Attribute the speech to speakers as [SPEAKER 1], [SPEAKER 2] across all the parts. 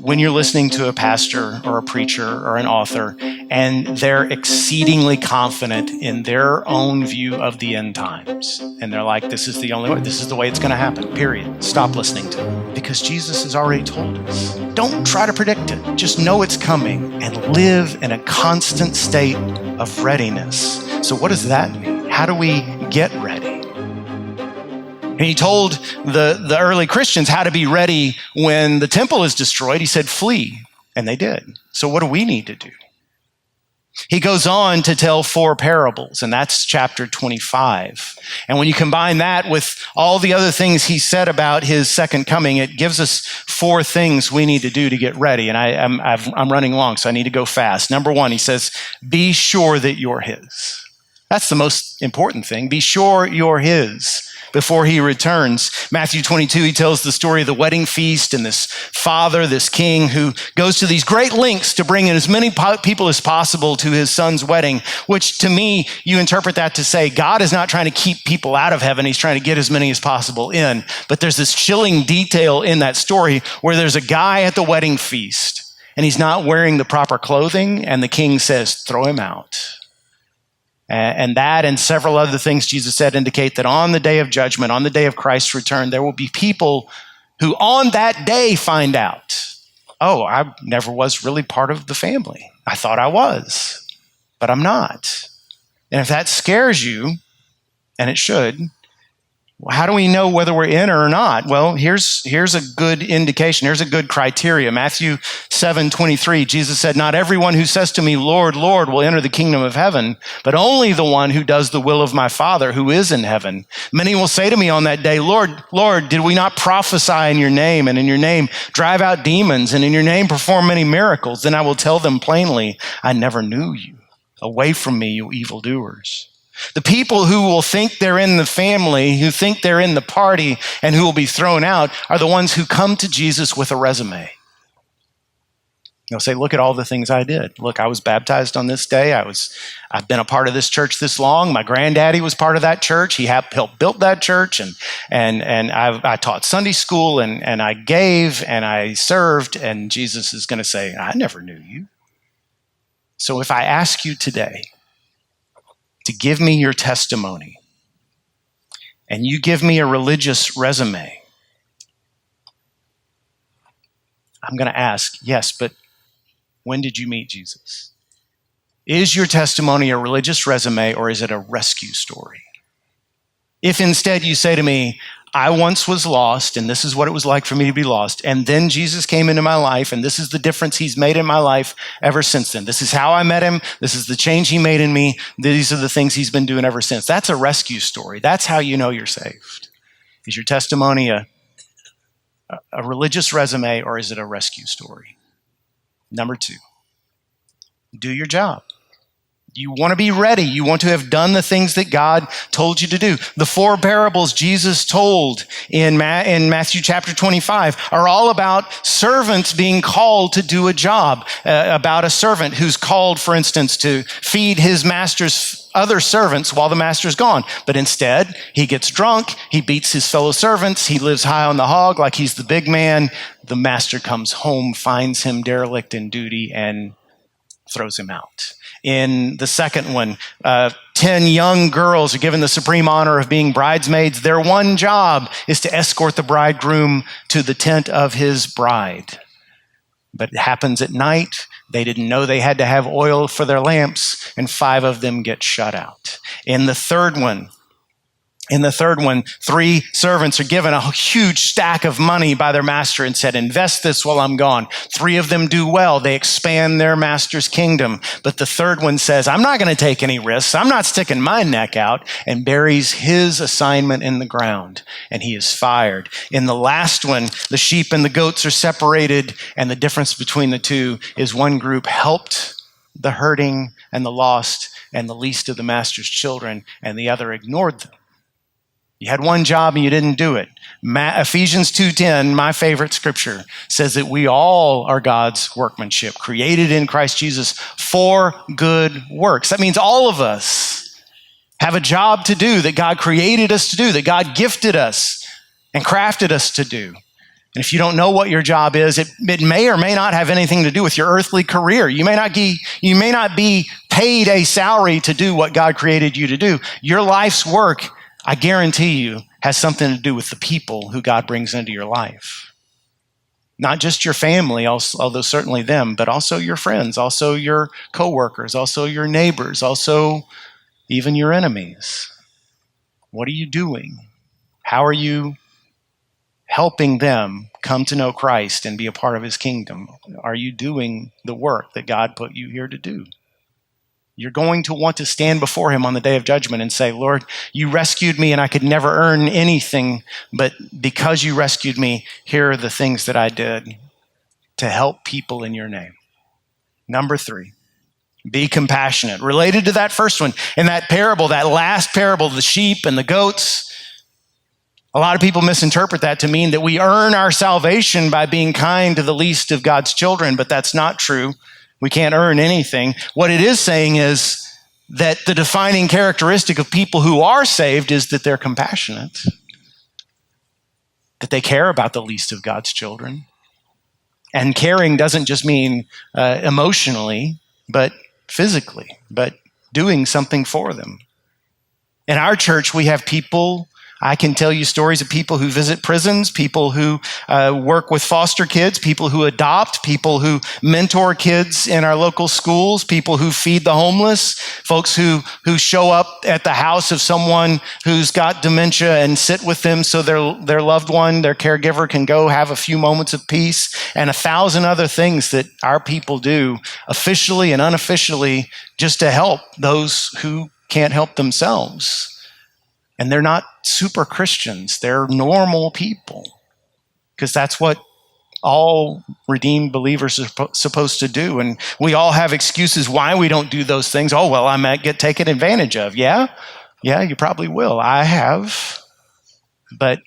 [SPEAKER 1] when you're listening to a pastor or a preacher or an author and they're exceedingly confident in their own view of the end times, and they're like, this is the only way, this is the way it's going to happen, period. Stop listening to them, because Jesus has already told us. Don't try to predict it. Just know it's coming and live in a constant state of readiness. So what does that mean? How do we get ready? And he told the early Christians how to be ready when the temple is destroyed. He said, flee. And they did. So what do we need to do? He goes on to tell 4 parables, and that's chapter 25. And when you combine that with all the other things he said about his second coming, it gives us 4 things we need to do to get ready. And I'm running long, so I need to go fast. Number 1, he says, be sure that you're his. That's the most important thing. Be sure you're his before he returns. Matthew 22, he tells the story of the wedding feast and this father, this king, who goes to these great lengths to bring in as many people as possible to his son's wedding, which to me, you interpret that to say God is not trying to keep people out of heaven. He's trying to get as many as possible in. But there's this chilling detail in that story where there's a guy at the wedding feast and he's not wearing the proper clothing, and the king says, throw him out. And that and several other things Jesus said indicate that on the day of judgment, on the day of Christ's return, there will be people who on that day find out, oh, I never was really part of the family. I thought I was, but I'm not. And if that scares you, and it should, how do we know whether we're in or not? Well, here's a good indication. Here's a good criteria. Matthew 7:23, Jesus said, not everyone who says to me, Lord, Lord, will enter the kingdom of heaven, but only the one who does the will of my Father who is in heaven. Many will say to me on that day, Lord, Lord, did we not prophesy in your name, and in your name drive out demons, and in your name perform many miracles? Then I will tell them plainly, I never knew you. Away from me, you evildoers. The people who will think they're in the family, who think they're in the party, and who will be thrown out are the ones who come to Jesus with a resume. They'll say, look at all the things I did. Look, I was baptized on this day. I've been a part of this church this long. My granddaddy was part of that church. He helped build that church, and I taught Sunday school, and I gave, and I served, and Jesus is going to say, I never knew you. So if I ask you today to give me your testimony, and you give me a religious resume, I'm going to ask, yes, but when did you meet Jesus? Is your testimony a religious resume, or is it a rescue story? If instead you say to me, I once was lost, and this is what it was like for me to be lost, and then Jesus came into my life, and this is the difference he's made in my life ever since then. This is how I met him. This is the change he made in me. These are the things he's been doing ever since. That's a rescue story. That's how you know you're saved. Is your testimony a religious resume, or is it a rescue story? Number 2, do your job. You want to be ready. You want to have done the things that God told you to do. The 4 parables Jesus told in Matthew chapter 25 are all about servants being called to do a job, about a servant who's called, for instance, to feed his master's other servants while the master's gone. But instead, he gets drunk, he beats his fellow servants, he lives high on the hog like he's the big man. The master comes home, finds him derelict in duty, and throws him out. In the second one, 10 young girls are given the supreme honor of being bridesmaids. Their one job is to escort the bridegroom to the tent of his bride. But it happens at night. They didn't know they had to have oil for their lamps, and 5 of them get shut out. In the third one, 3 servants are given a huge stack of money by their master and said, invest this while I'm gone. 3 of them do well. They expand their master's kingdom. But the third one says, I'm not going to take any risks. I'm not sticking my neck out, and buries his assignment in the ground, and he is fired. In the last one, the sheep and the goats are separated, and the difference between the two is one group helped the hurting and the lost and the least of the master's children, and the other ignored them. You had one job and you didn't do it. Ephesians 2:10, my favorite scripture, says that we all are God's workmanship, created in Christ Jesus for good works. That means all of us have a job to do that God created us to do, that God gifted us and crafted us to do. And if you don't know what your job is, it may or may not have anything to do with your earthly career. You may not be paid a salary to do what God created you to do. Your life's work, I guarantee you, has something to do with the people who God brings into your life. Not just your family, although certainly them, but also your friends, also your coworkers, also your neighbors, also even your enemies. What are you doing? How are you helping them come to know Christ and be a part of his kingdom? Are you doing the work that God put you here to do? You're going to want to stand before him on the day of judgment and say, Lord, you rescued me and I could never earn anything, but because you rescued me, here are the things that I did to help people in your name. Number 3, be compassionate. Related to that first one, in that parable, that last parable, the sheep and the goats, a lot of people misinterpret that to mean that we earn our salvation by being kind to the least of God's children, but that's not true. We can't earn anything. What it is saying is that the defining characteristic of people who are saved is that they're compassionate, that they care about the least of God's children. And caring doesn't just mean emotionally, but physically, but doing something for them. In our church, we have people. I can tell you stories of people who visit prisons, people who work with foster kids, people who adopt, people who mentor kids in our local schools, people who feed the homeless, folks who show up at the house of someone who's got dementia and sit with them so their loved one, their caregiver, can go have a few moments of peace, and 1,000 other things that our people do officially and unofficially just to help those who can't help themselves. And they're not super Christians. They're normal people, because that's what all redeemed believers are supposed to do. And we all have excuses why we don't do those things. Oh, well, I might get taken advantage of. Yeah, you probably will. I have. But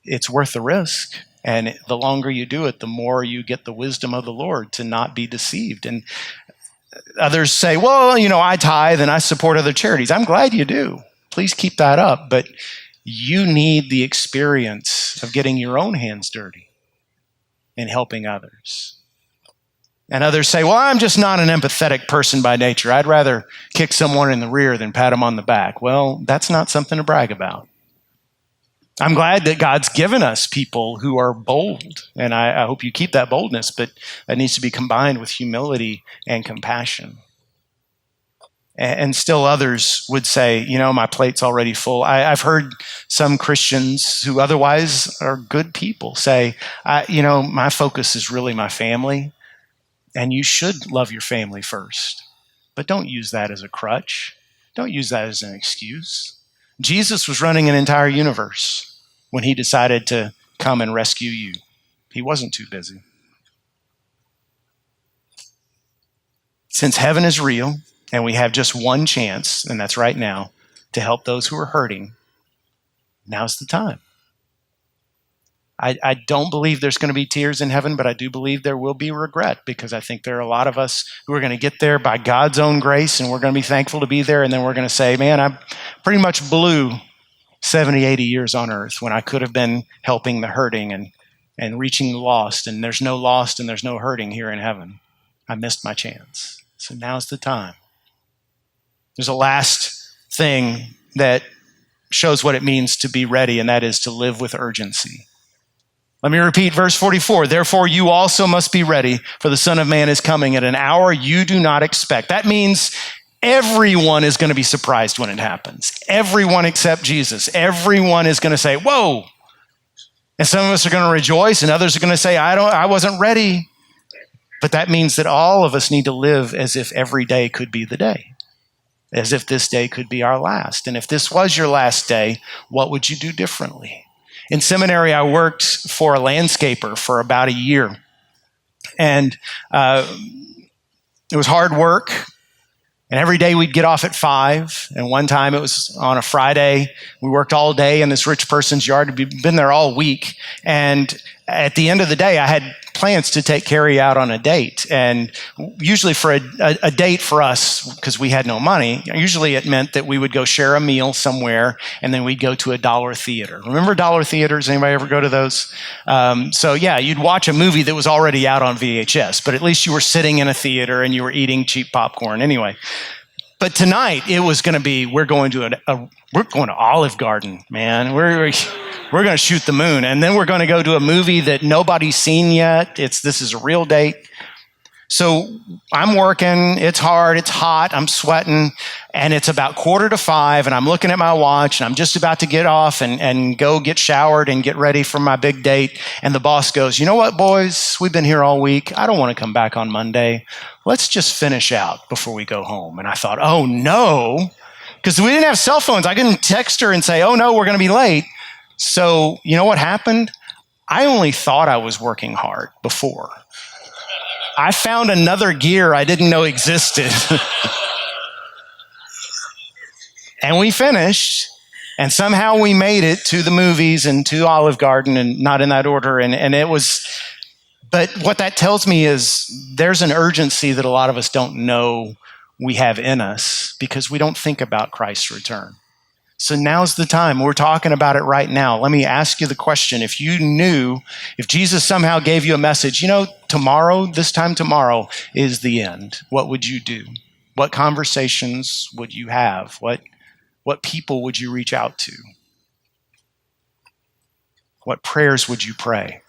[SPEAKER 1] it's worth the risk. And the longer you do it, the more you get the wisdom of the Lord to not be deceived. And others say, well, I tithe and I support other charities. I'm glad you do. Please keep that up, but you need the experience of getting your own hands dirty and helping others. And others say, well, I'm just not an empathetic person by nature. I'd rather kick someone in the rear than pat them on the back. Well, that's not something to brag about. I'm glad that God's given us people who are bold, and I hope you keep that boldness, but that needs to be combined with humility and compassion. And still others would say, my plate's already full. I've heard some Christians who otherwise are good people say, my focus is really my family, and you should love your family first. But don't use that as a crutch. Don't use that as an excuse. Jesus was running an entire universe when he decided to come and rescue you. He wasn't too busy. Since heaven is real, and we have just one chance, and that's right now, to help those who are hurting, now's the time. I don't believe there's going to be tears in heaven, but I do believe there will be regret, because I think there are a lot of us who are going to get there by God's own grace, and we're going to be thankful to be there, and then we're going to say, man, I pretty much blew 70, 80 years on earth when I could have been helping the hurting and reaching the lost, and there's no lost and there's no hurting here in heaven. I missed my chance. So now's the time. There's a last thing that shows what it means to be ready, and that is to live with urgency. Let me repeat verse 44. Therefore, you also must be ready, for the Son of Man is coming at an hour you do not expect. That means everyone is going to be surprised when it happens. Everyone except Jesus. Everyone is going to say, whoa. And some of us are going to rejoice, and others are going to say, I wasn't ready. But that means that all of us need to live as if every day could be the day, as if this day could be our last. And if this was your last day, what would you do differently? In seminary, I worked for a landscaper for about a year. And it was hard work. And every day we'd get off at 5. And one time it was on a Friday. We worked all day in this rich person's yard. We'd been there all week. And at the end of the day, I had plans to take Carrie out on a date. And usually for a date for us, because we had no money, usually it meant that we would go share a meal somewhere and then we'd go to a dollar theater. Remember dollar theaters? Anybody ever go to those? So yeah, you'd watch a movie that was already out on VHS, but at least you were sitting in a theater and you were eating cheap popcorn. Anyway. But tonight it was going to be, we're going to Olive Garden, man. We're going to shoot the moon. And then we're going to go to a movie that nobody's seen yet. This is a real date. So I'm working, it's hard, it's hot, I'm sweating, and it's about 4:45, and I'm looking at my watch, and I'm just about to get off and go get showered and get ready for my big date. And the boss goes, you know what, boys, we've been here all week. I don't want to come back on Monday. Let's just finish out before we go home. And I thought, oh no, because we didn't have cell phones. I couldn't text her and say, oh no, we're going to be late. So you know what happened? I only thought I was working hard before. I found another gear I didn't know existed. And we finished, and somehow we made it to the movies and to Olive Garden, and not in that order. And it was, but what that tells me is there's an urgency that a lot of us don't know we have in us because we don't think about Christ's return. So now's the time. We're talking about it right now. Let me ask you the question. If Jesus somehow gave you a message, tomorrow, this time tomorrow is the end, what would you do? What conversations would you have? What people would you reach out to? What prayers would you pray?